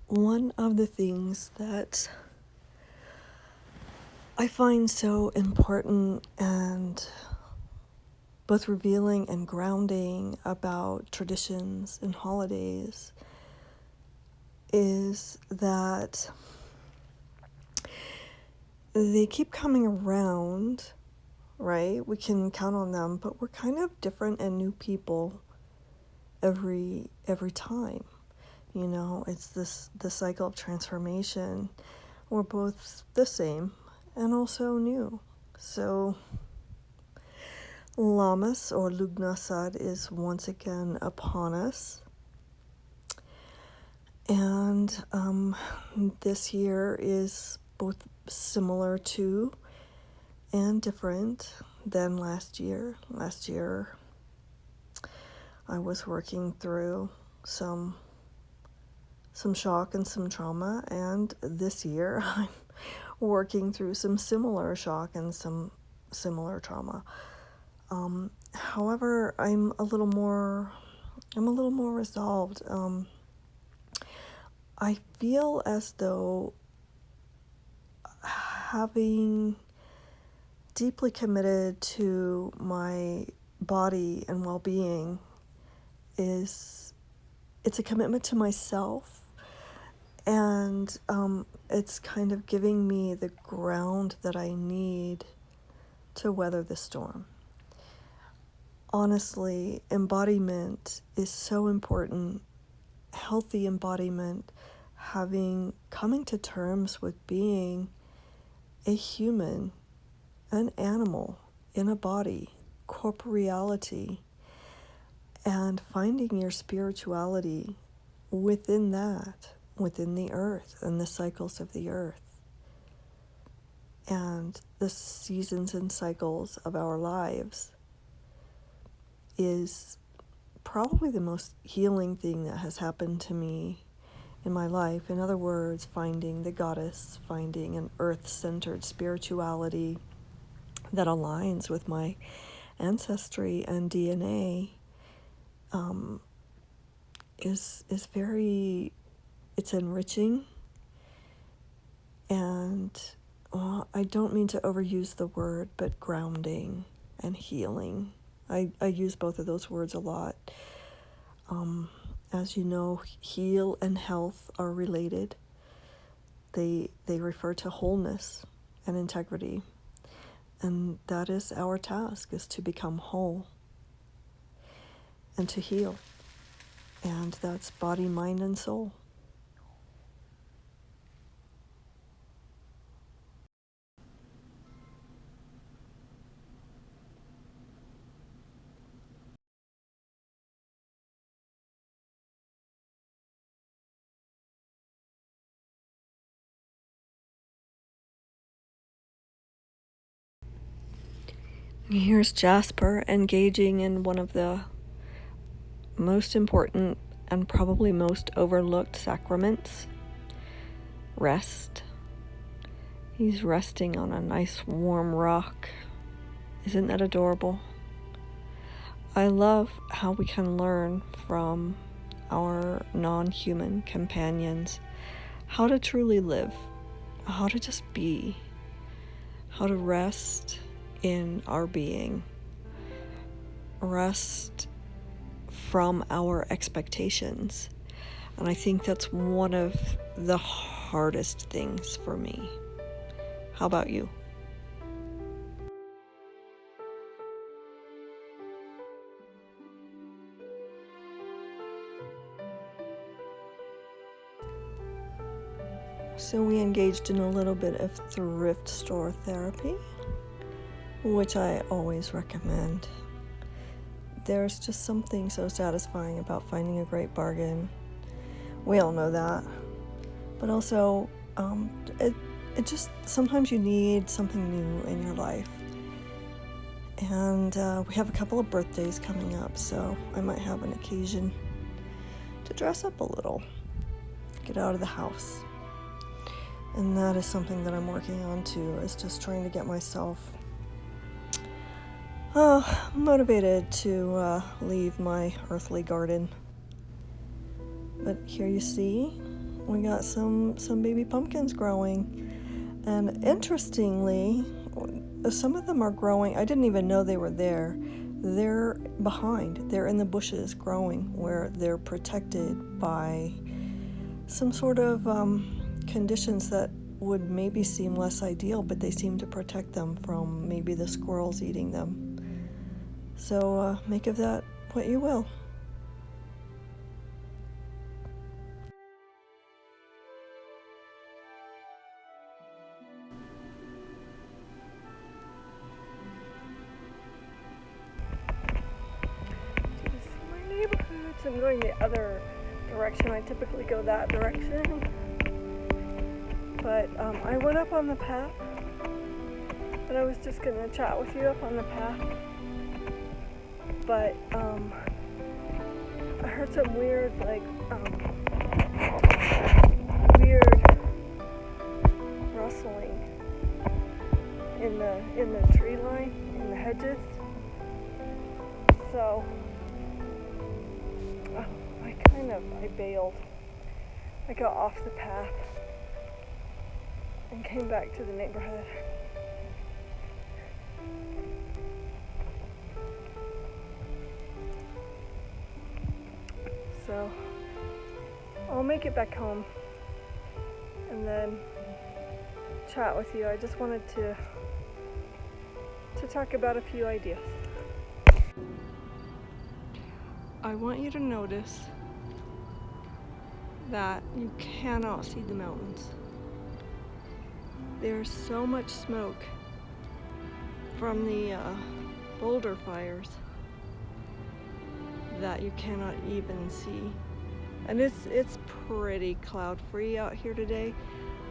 One of the things that I find so important and both revealing and grounding about traditions and holidays is that they keep coming around, right? We can count on them, but we're kind of different and new people every time. You know, it's the cycle of transformation. We're both the same and also new. So Llamas or Lughnasad is once again upon us. And this year is both similar to and different than last year. Last year, I was working through some shock and some trauma, and this year I'm working through some similar shock and some similar trauma. However, I'm a little more resolved. I feel as though having deeply committed to my body and well-being it's a commitment to myself, and it's kind of giving me the ground that I need to weather the storm. Honestly, embodiment is so important. Healthy embodiment, coming to terms with being a human, an animal in a body, corporeality, and finding your spirituality within that, within the earth and the cycles of the earth and the seasons and cycles of our lives is probably the most healing thing that has happened to me in my life. In other words, finding the goddess, finding an earth-centered spirituality that aligns with my ancestry and DNA is very, it's enriching, and I don't mean to overuse the word, but grounding and healing. I use both of those words a lot. As you know, heal and health are related. They refer to wholeness and integrity. And that is our task, is to become whole and to heal. And that's body, mind, and soul. Here's Jasper engaging in one of the most important and probably most overlooked sacraments, rest. He's resting on a nice warm rock. Isn't that adorable? I love how we can learn from our non-human companions how to truly live, how to just be, how to rest in our being, rest from our expectations. And I think that's one of the hardest things for me. How about you? So we engaged in a little bit of thrift store therapy, which I always recommend. There's just something so satisfying about finding a great bargain. We all know that. But also, it just, sometimes you need something new in your life. And we have a couple of birthdays coming up, so I might have an occasion to dress up a little, get out of the house. And that is something that I'm working on too, is just trying to get myself motivated to leave my earthly garden. But here you see we got some baby pumpkins growing. And interestingly, some of them are growing. I didn't even know they were there. They're behind. They're in the bushes growing where they're protected by some sort of conditions that would maybe seem less ideal, but they seem to protect them from maybe the squirrels eating them. So make of that what you will. Do you see my neighborhoods? I'm going the other direction. I typically go that direction. But I went up on the path, and I was just gonna chat with you up on the path. But I heard some weird, weird rustling in the tree line, in the hedges. So I bailed. I got off the path and came back to the neighborhood. So I'll make it back home and then chat with you. I just wanted to talk about a few ideas. I want you to notice that you cannot see the mountains. There's so much smoke from the boulder fires that you cannot even see. And it's pretty cloud free out here today.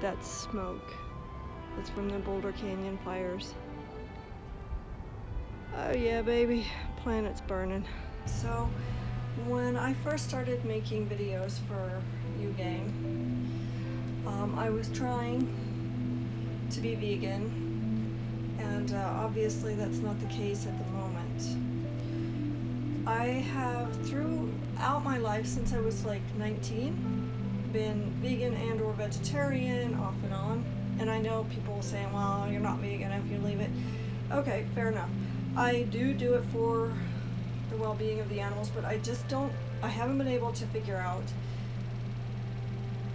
That's smoke. It's from the Boulder Canyon fires. Oh yeah, baby, planet's burning. So when I first started making videos for you gang, I was trying to be vegan, and obviously that's not the case at the moment. I have throughout my life since I was like 19 been vegan and or vegetarian off and on, and I know people saying, well, you're not vegan if you leave it. Okay, fair enough. I do it for the well-being of the animals, but I haven't been able to figure out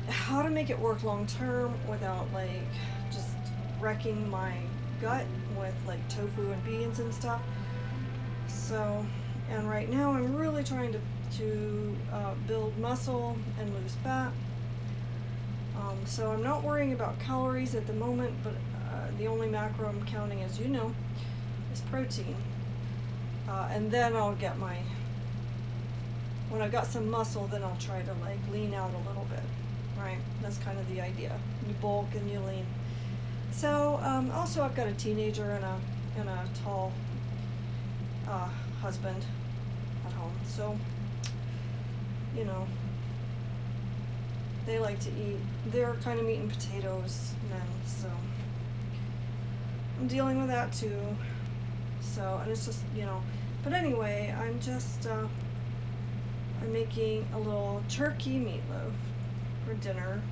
how to make it work long term without like just wrecking my gut with like tofu and beans and stuff. So, and right now I'm really trying to build muscle and lose fat. So I'm not worrying about calories at the moment, but the only macro I'm counting, as you know, is protein. And then I'll get when I've got some muscle, then I'll try to like lean out a little bit, right? That's kind of the idea. You bulk and you lean. So also I've got a teenager and a tall husband at home. So, you know, they like to eat, they're kind of meat and potatoes men, so I'm dealing with that too. So, and it's just, you know, but anyway, I'm making a little turkey meatloaf for dinner.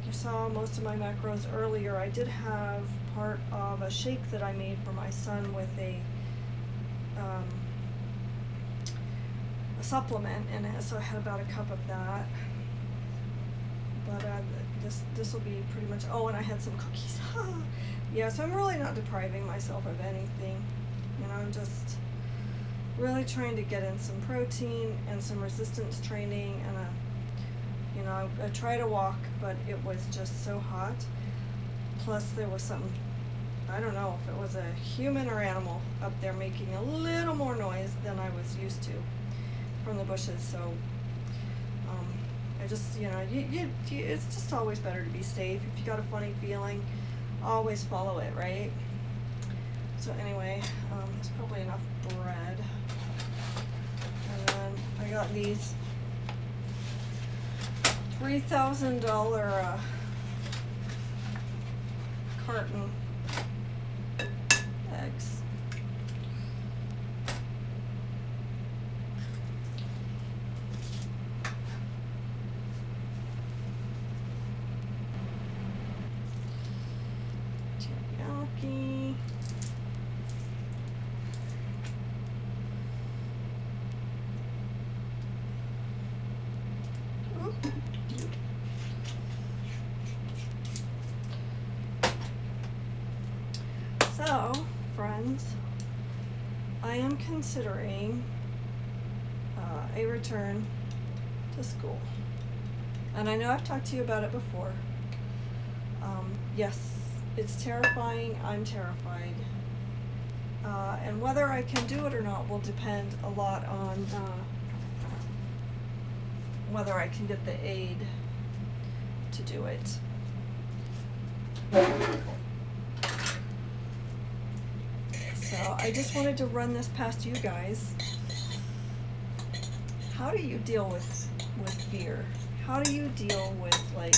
You saw most of my macros earlier. I did have part of a shake that I made for my son with a supplement in it, so I had about a cup of that. But this will be pretty much, oh, and I had some cookies. Yeah, so I'm really not depriving myself of anything. You know, I'm just really trying to get in some protein and some resistance training, and you know, I tried to walk, but it was just so hot. Plus there was something, I don't know if it was a human or animal up there making a little more noise than I was used to from the bushes. So I just, you know, it's just always better to be safe. If you got a funny feeling, always follow it, right? So anyway, there's probably enough bread. And then I got these $3,000 carton eggs. So, friends, I am considering a return to school. And I know I've talked to you about it before. Yes, it's terrifying. I'm terrified. And whether I can do it or not will depend a lot on whether I can get the aid to do it. So I just wanted to run this past you guys. How do you deal with fear? How do you deal with like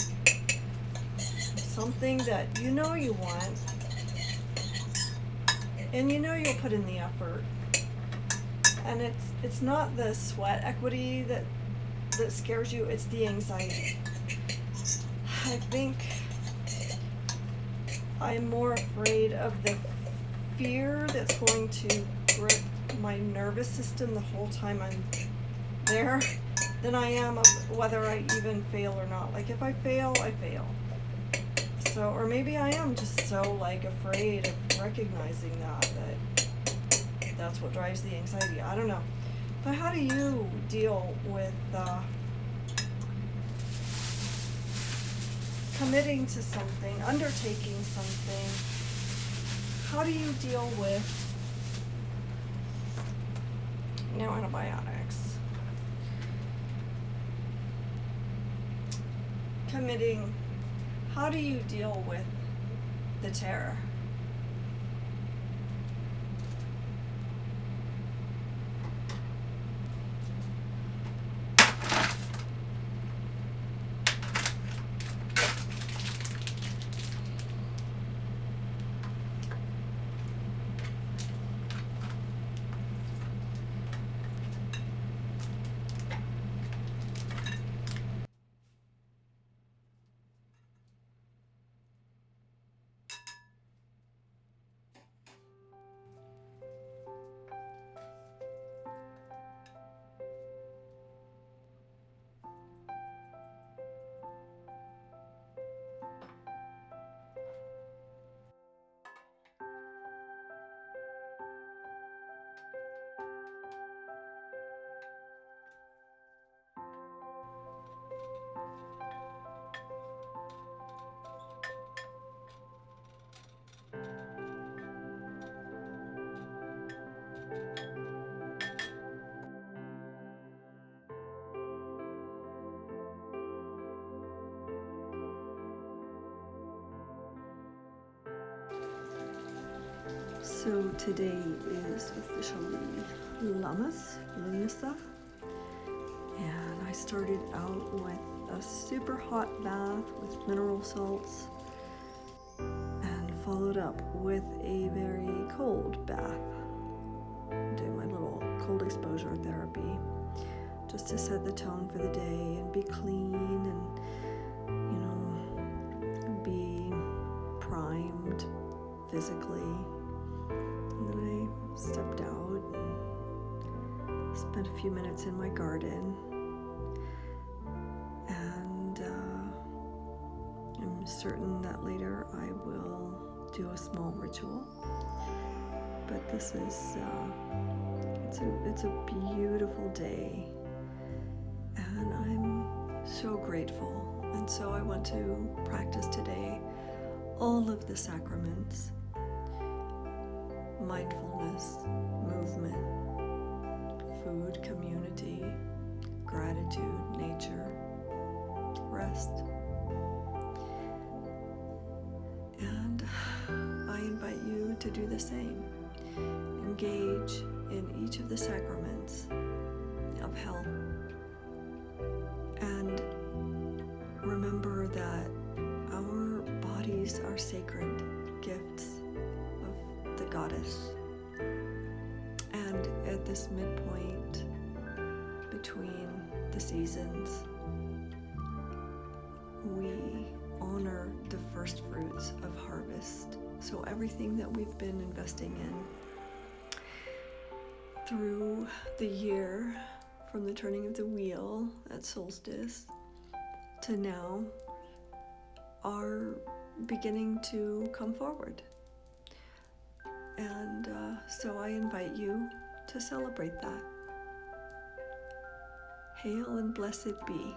something that you know you want and you know you'll put in the effort, and it's not the sweat equity that scares you, it's the anxiety. I think I'm more afraid of the fear that's going to grip my nervous system the whole time I'm there than I am of whether I even fail or not. Like if I fail, I fail. So, or maybe I am just so like afraid of recognizing that that's what drives the anxiety. I don't know. But how do you deal with committing to something, undertaking something? How do you deal with no antibiotics? Committing, how do you deal with the terror? So today is officially Llamas, Lughnasad, and I started out with a super hot bath with mineral salts and followed up with a very cold bath. Doing my little cold exposure therapy just to set the tone for the day and be clean and, be primed physically. And then I stepped out and spent a few minutes in my garden, and I'm certain that later I will do a small ritual. But this is it's a beautiful day, and I'm so grateful. And so I want to practice today all of the sacraments: mindfulness, movement, food, community, gratitude, nature, rest. And I invite you to do the same. Engage in each of the sacraments of health. And remember that our bodies are sacred gifts of the goddess. And at this midpoint between the seasons, we honor the first fruits of harvest. So everything that we've been investing in through the year, from the turning of the wheel at solstice to now, are beginning to come forward. And so I invite you to celebrate that. Hail and blessed be.